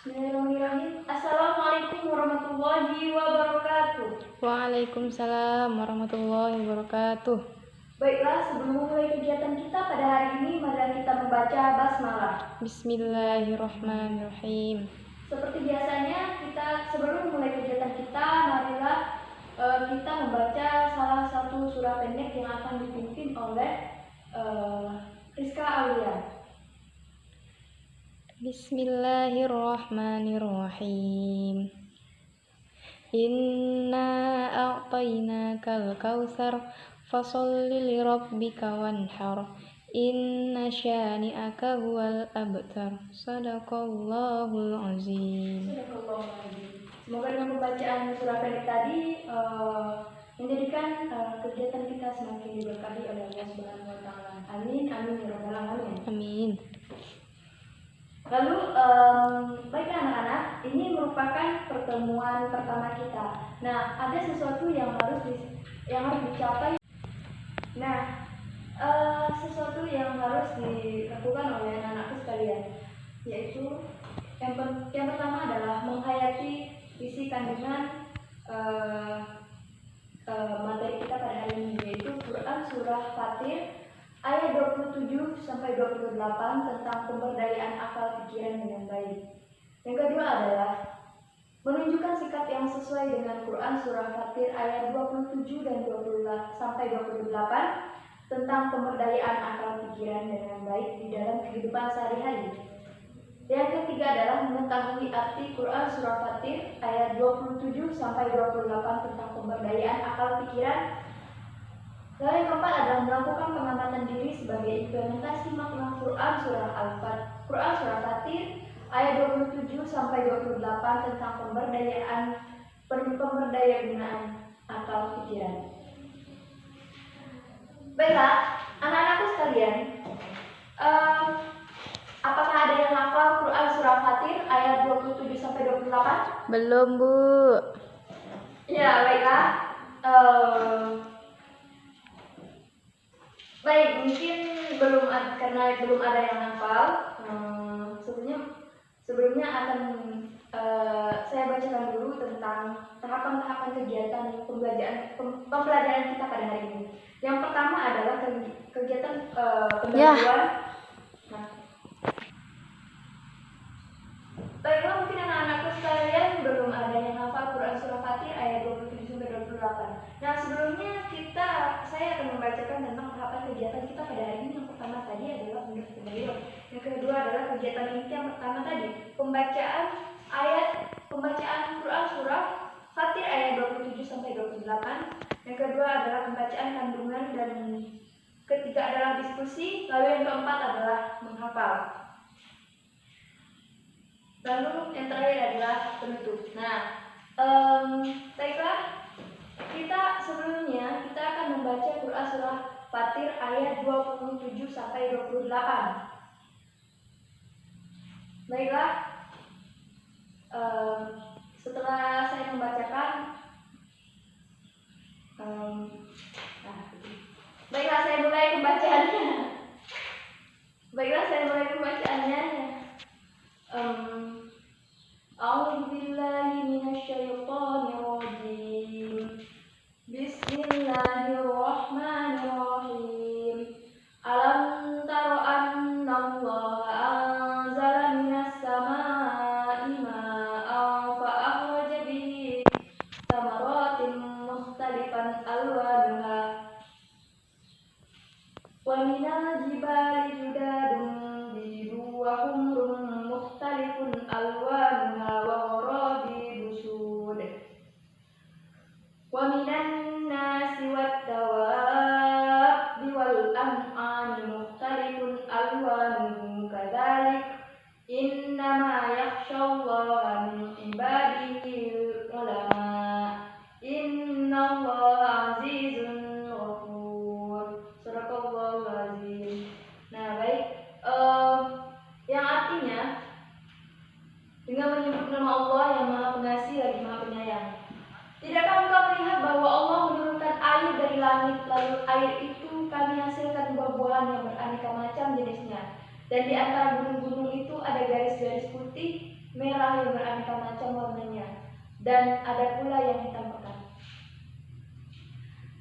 Bismillahirrahmanirrahim. Assalamualaikum warahmatullahi wabarakatuh. Waalaikumsalam warahmatullahi wabarakatuh. Baiklah, sebelum memulai kegiatan kita pada hari ini, marilah kita membaca basmalah. Bismillahirrahmanirrahim. Seperti biasanya, sebelum memulai kegiatan kita, marilah kita membaca salah satu surah pendek yang akan dipimpin oleh Rizka Aulia. Bismillahirrahmanirrahim. Inna a'tainakal kautsar fasholli lirabbika wanhar. Inna syani'aka huwal abtar. Shadaqallahul azim. Semoga dengan pembacaan surah pendek tadi menjadikan kegiatan kita semakin diberkahi oleh Allah Subhanahu wa taala. Amin amin ya rabbal alamin. Amin. Lalu baiklah anak-anak, ini merupakan pertemuan pertama kita. Nah, ada sesuatu yang harus dicapai. Nah, sesuatu yang harus dilakukan oleh anak-anakku sekalian, yaitu yang pertama adalah menghayati isi kandungan materi kita pada hari ini, yaitu Quran Surah Fatir ayat 27 sampai 28 tentang pemberdayaan akal pikiran dengan baik. Yang kedua adalah menunjukkan sikap yang sesuai dengan Quran Surah Fatir ayat 27 dan 20 sampai 28 tentang pemberdayaan akal pikiran dengan baik di dalam kehidupan sehari-hari. Yang ketiga adalah mengetahui arti Quran Surah Fatir ayat 27 sampai 28 tentang pemberdayaan akal pikiran. Lalu yang keempat adalah melakukan pengamatan diri sebagai implementasi makna Quran Surah Fatir ayat 27 sampai 28 tentang pemberdayaan akal pikiran. Baiklah, anak-anakku sekalian, apakah ada yang hafal Quran Surah Fatir ayat 27 sampai 28? Belum, Bu. Ya, baiklah. Baik, mungkin karena belum ada yang hafal. Sebelumnya akan saya bacakan dulu tentang tahapan-tahapan kegiatan pembelajaran kita pada hari ini. Yang pertama adalah kegiatan pendahuluan. Nah, baiklah, mungkin anak-anakku sekalian belum ada yang hafal Quran Surah Fatir ayat 27 sampai 28. Nah, sebelumnya saya akan membacakan tentang tahapan kegiatan kita pada hari ini. Yang pertama tadi adalah pendahuluan. Yang kedua adalah kegiatan inti yang pertama tadi, pembacaan Quran Surah Fatir ayat 27 sampai 28. Yang kedua adalah pembacaan kandungan, dan ketiga adalah diskusi. Lalu yang keempat adalah menghafal. Lalu yang terakhir adalah penutup. Nah, baiklah, sebelumnya kita akan membaca Quran Surah Fatir ayat 27 sampai 28. Baiklah, setelah saya membacakan, baiklah saya mulai pembacaannya. A'udzubillahi minasyaitonirrajim. Bismillahirrahmanirrahim. Alam taro annallaha anzala minas samaa'i ma'an fa akhraja bihi thamaratin mukhtalifan alwanuha wa minal jibali judadun bidun wa humrun mukhtalifun alwanuha wa gharabi busud wa minan nasi wad dawabi wal an'ami mukhtalifun alwanuhu kadzalik innama yakhshallaha min ibadihi ulama innallaha azizun ghafur. Shadaqallahul azim. Nah, baik, yang artinya dengan menyebut nama Allah yang Maha Pengasih lagi Maha Penyayang. Tidakkah engkau melihat bahwa Allah menurunkan air dari langit, lalu air itu kami hasilkan buah-buahan yang beraneka macam jenisnya, dan di antara gunung-gunung itu ada garis-garis putih, merah yang beraneka macam warnanya, dan ada pula yang hitam pekat.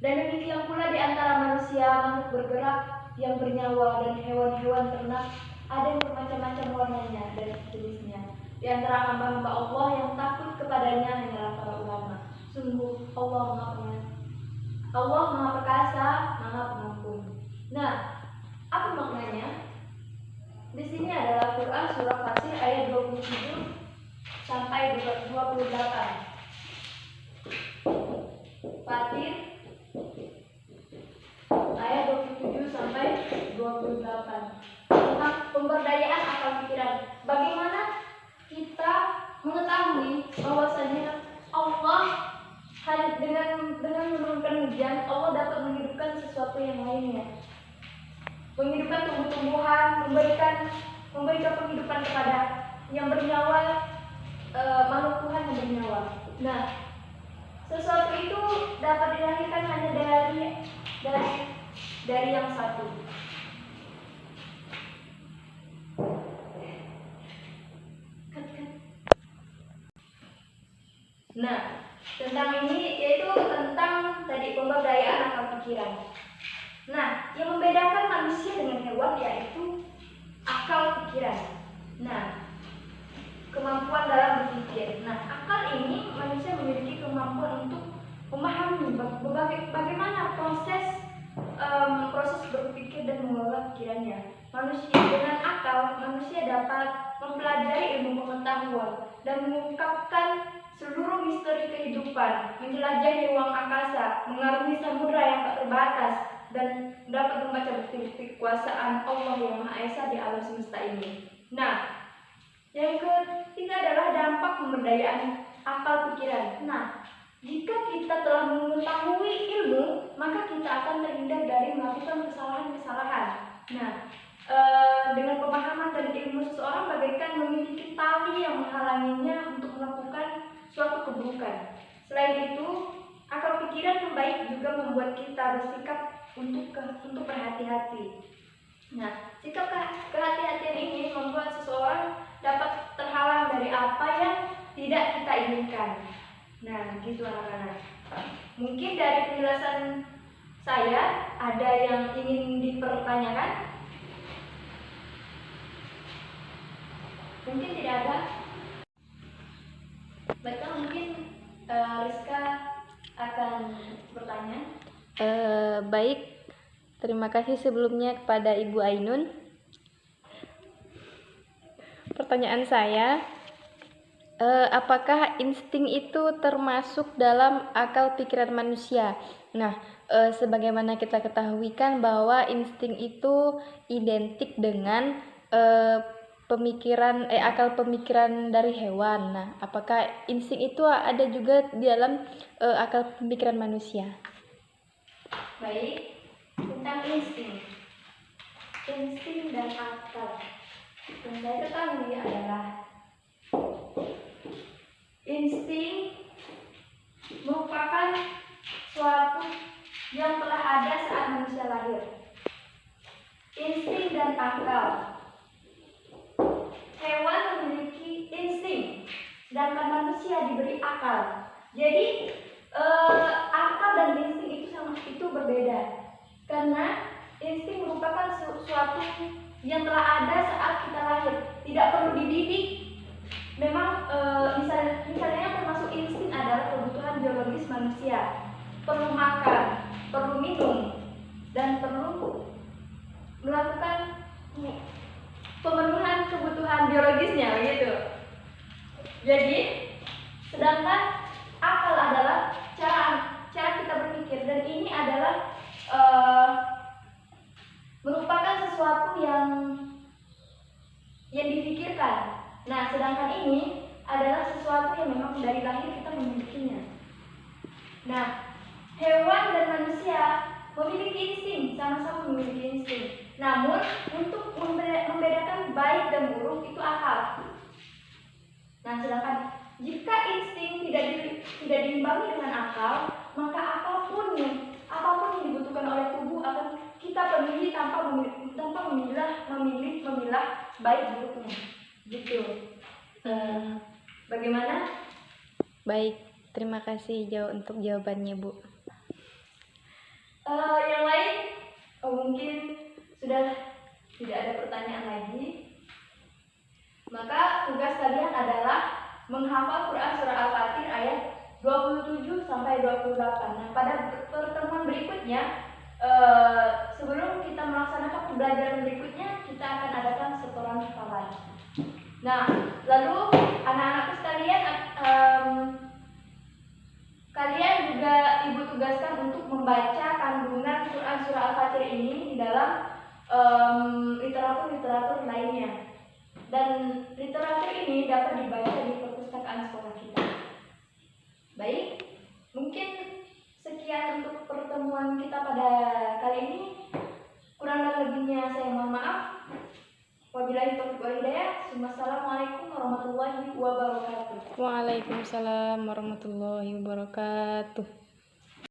Dan demikian pula di antara manusia, makhluk bergerak yang bernyawa, dan hewan-hewan ternak, ada yang bermacam-macam warnanya dan jenisnya. Di antara hamba-hamba Allah yang takut kepadanya hanyalah para ulama. Sungguh Allah Maha Perkasa, Maha Pengampun. Nah, apa maknanya? Di sini adalah Quran surah Fatir ayat 27 sampai 28. Fatir ayat 27 sampai 28. Tentang pemberdayaan akal pikiran. Bagaimana kita mengetahui bahwasanya Allah dengan menurunkan hujan, Allah dapat menghidupkan sesuatu yang lainnya, menghidupkan tumbuh-tumbuhan, memberikan penghidupan kepada yang bernyawa, makhluk Tuhan yang bernyawa. Nah, sesuatu itu dapat dilahirkan hanya dari yang satu. Nah, tentang ini yaitu tentang tadi pemberdayaan akal pikiran. Nah, yang membedakan manusia dengan hewan yaitu akal pikiran. Nah, kemampuan dalam berpikir. Nah, akal ini manusia memiliki kemampuan untuk memahami bagaimana proses berpikir dan mengelola pikirannya. Dengan akal, manusia dapat mempelajari ilmu pengetahuan dan mengungkapkan seluruh misteri kehidupan, menjelajahi ruang angkasa, mengarungi samudera yang tak terbatas, dan dapat membaca bukti-bukti kekuasaan Allah yang Maha Esa di alam semesta ini. Nah, yang ketiga adalah dampak pemberdayaan akal pikiran. Nah, jika kita telah mengetahui ilmu, maka kita akan terhindar dari melakukan kesalahan-kesalahan. Nah, dengan pemahaman dan ilmu seseorang bagaikan memiliki tali yang menghalanginya untuk melakukan suatu keburukan. Selain itu, akal pikiran yang baik juga membuat kita bersikap untuk berhati-hati. Nah, sikap kehati-hatian ini membuat seseorang dapat terhalang dari apa yang tidak kita inginkan. Nah, gitu anak-anak. Mungkin dari penjelasan saya ada yang ingin dipertanyakan? Mungkin tidak ada. Baiklah, mungkin Rizka akan bertanya. Baik, terima kasih sebelumnya kepada Ibu Ainun. Pertanyaan saya, apakah insting itu termasuk dalam akal pikiran manusia? Nah, sebagaimana kita ketahui kan bahwa insting itu identik dengan akal pemikiran dari hewan. Nah, apakah insting itu ada juga di dalam akal pemikiran manusia? Baik, tentang insting dan akal. Yang saya ketahui adalah insting merupakan suatu yang telah ada saat manusia lahir. Insting dan akal. Hewan memiliki insting, sedangkan manusia diberi akal. Jadi akal dan insting itu berbeda, karena insting merupakan sesuatu yang telah ada saat kita lahir, tidak perlu dididik. Memang misalnya termasuk insting adalah kebutuhan biologis manusia, perlu makan, perlu minum, dan perlu melakukan pemenuhan kebutuhan biologisnya, begitu. Jadi, sedangkan akal adalah cara kita berpikir, dan ini adalah merupakan sesuatu yang dipikirkan. Nah, sedangkan ini adalah sesuatu yang memang dari lahir kita memilikinya. Nah, hewan dan manusia memiliki insting, sama-sama memiliki insting. Namun, untuk membedakan baik dan buruk itu akal. Nah, sedangkan jika insting tidak diimbangi dengan akal, maka apapun yang dibutuhkan oleh tubuh akan kita penuhi tanpa memilah baik buruknya. Gitu. Bagaimana? Baik, terima kasih untuk jawabannya, Bu. Yang lain mungkin sudah tidak ada pertanyaan lagi. Maka tugas kalian adalah menghafal Quran surah Al-Fatir ayat 27 sampai 28. Nah, pada pertemuan berikutnya, sebelum kita melaksanakan pembelajaran berikutnya, kita akan adakan setoran hafalan. Nah, lalu anak-anakku sekalian, kalian juga ibu tugaskan untuk membaca kandungan Quran surah Al-Fatir ini di dalam literatur-literatur lainnya. Dan literatur ini dapat dibaca di perpustakaan sekolah kita. Baik, mungkin sekian untuk pertemuan kita pada kali ini. Kurang dan lebihnya saya mohon maaf. Wabillahi taufiq wal hidayah. Wassalamualaikum warahmatullahi wabarakatuh. Waalaikumsalam warahmatullahi wabarakatuh.